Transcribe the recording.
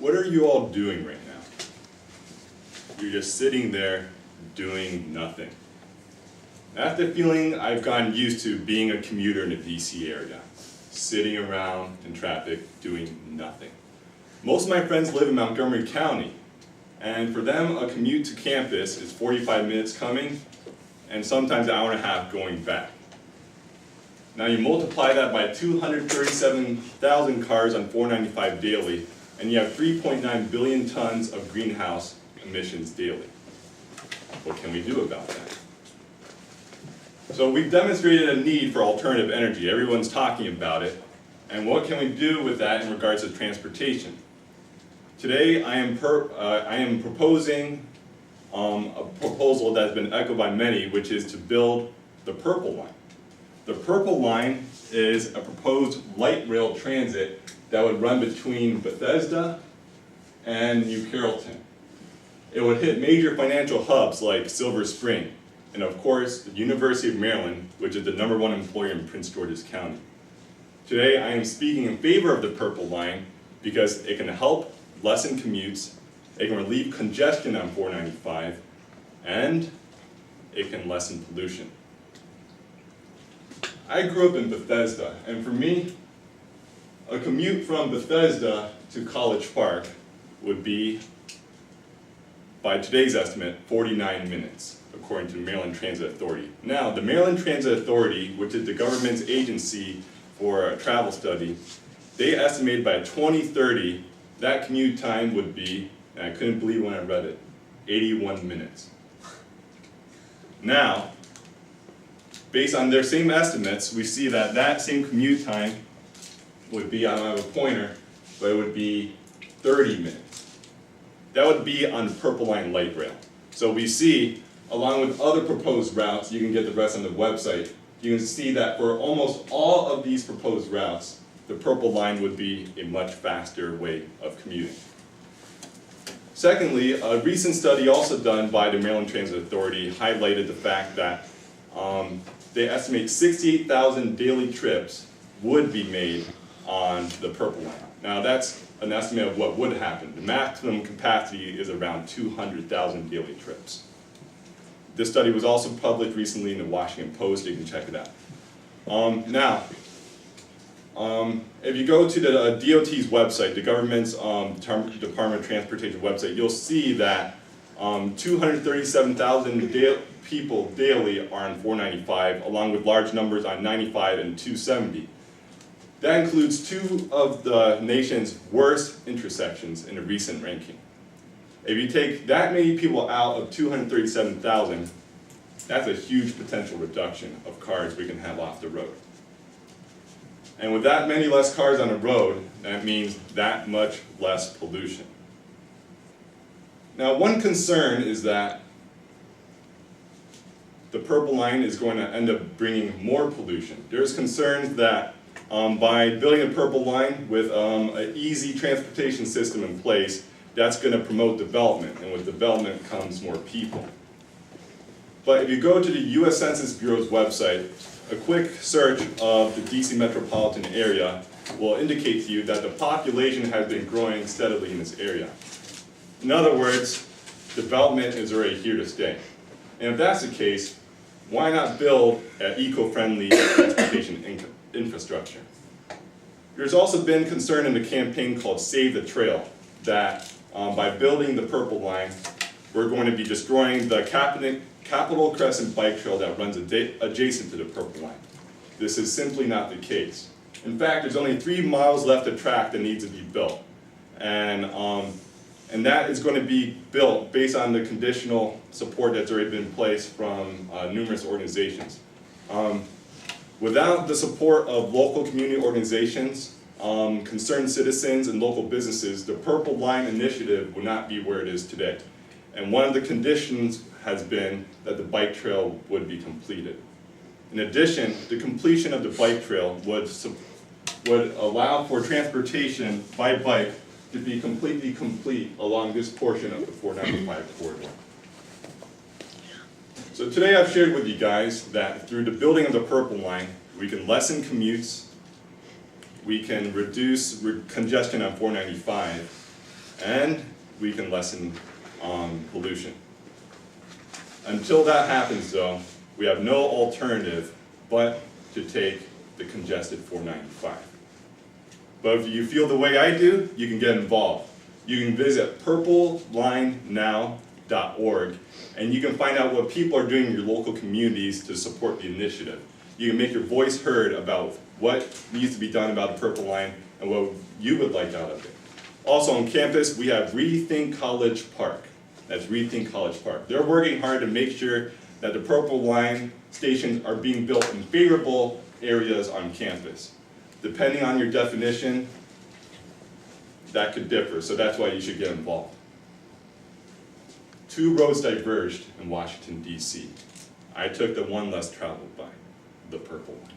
What are you all doing right now? You're just sitting there doing nothing. That's the feeling I've gotten used to being a commuter in the DC area. Sitting around in traffic doing nothing. Most of my friends live in Montgomery County, and for them a commute to campus is 45 minutes coming and sometimes an hour and a half going back. Now you multiply that by 237,000 cars on 495 daily, and you have 3.9 billion tons of greenhouse emissions daily. What can we do about that? So we've demonstrated a need for alternative energy. Everyone's talking about it. And what can we do with that in regards to transportation? Today I am proposing a proposal that has been echoed by many, which is to build the Purple Line. The Purple Line is a proposed light rail transit that would run between Bethesda and New Carrollton. It would hit major financial hubs like Silver Spring, and of course the University of Maryland, which is the #1 employer in Prince George's County. Today I am speaking in favor of the Purple Line because it can help lessen commutes, it can relieve congestion on 495, and it can lessen pollution. I grew up in Bethesda, and for me, a commute from Bethesda to College Park would be, by today's estimate, 49 minutes, according to the Maryland Transit Authority. Now, the Maryland Transit Authority, which is the government's agency for a travel study, they estimated by 2030 that commute time would be, and I couldn't believe when I read it, 81 minutes. Now, based on their same estimates, we see that that same commute time would be, I don't have a pointer, but it would be 30 minutes. That would be on the Purple Line light rail. So we see, along with other proposed routes, you can get the rest on the website, you can see that for almost all of these proposed routes, the Purple Line would be a much faster way of commuting. Secondly, a recent study also done by the Maryland Transit Authority highlighted the fact that they estimate 68,000 daily trips would be made on the Purple Line. Now that's an estimate of what would happen. The maximum capacity is around 200,000 daily trips. This study was also published recently in the Washington Post, you can check it out. If you go to the DOT's website, the government's Department of Transportation website, you'll see that 237,000 people daily are on 495, along with large numbers on 95 and 270. That includes two of the nation's worst intersections in a recent ranking. If you take that many people out of 237,000, that's a huge potential reduction of cars we can have off the road. And with that many less cars on the road, that means that much less pollution. Now, one concern is that the Purple Line is going to end up bringing more pollution. There's concerns that by building a Purple Line with an easy transportation system in place, that's going to promote development, and with development comes more people. But if you go to the US Census Bureau's website, a quick search of the DC metropolitan area will indicate to you that the population has been growing steadily in this area. In other words, development is already here to stay. And if that's the case, why not build an eco-friendly transportation infrastructure? There's also been concern in the campaign called Save the Trail that by building the Purple Line, we're going to be destroying the Capitol Crescent bike trail that runs adjacent to the Purple Line. This is simply not the case. In fact, there's only 3 miles left of track that needs to be built. And that is going to be built based on the conditional support that's already been in place from numerous organizations. Without the support of local community organizations, concerned citizens, and local businesses, the Purple Line initiative would not be where it is today. And one of the conditions has been that the bike trail would be completed. In addition, the completion of the bike trail would allow for transportation by bike to be completely complete along this portion of the 495 corridor. So today I've shared with you guys that through the building of the Purple Line, we can lessen commutes, we can reduce congestion on 495, and we can lessen pollution. Until that happens though, we have no alternative but to take the congested 495. But if you feel the way I do, you can get involved. You can visit purplelinenow.org and you can find out what people are doing in your local communities to support the initiative. You can make your voice heard about what needs to be done about the Purple Line and what you would like out of it. Also on campus, we have Rethink College Park. That's Rethink College Park. They're working hard to make sure that the Purple Line stations are being built in favorable areas on campus. Depending on your definition, that could differ, so that's why you should get involved. 2 roads diverged in Washington, D.C. I took the one less traveled by, the Purple Line.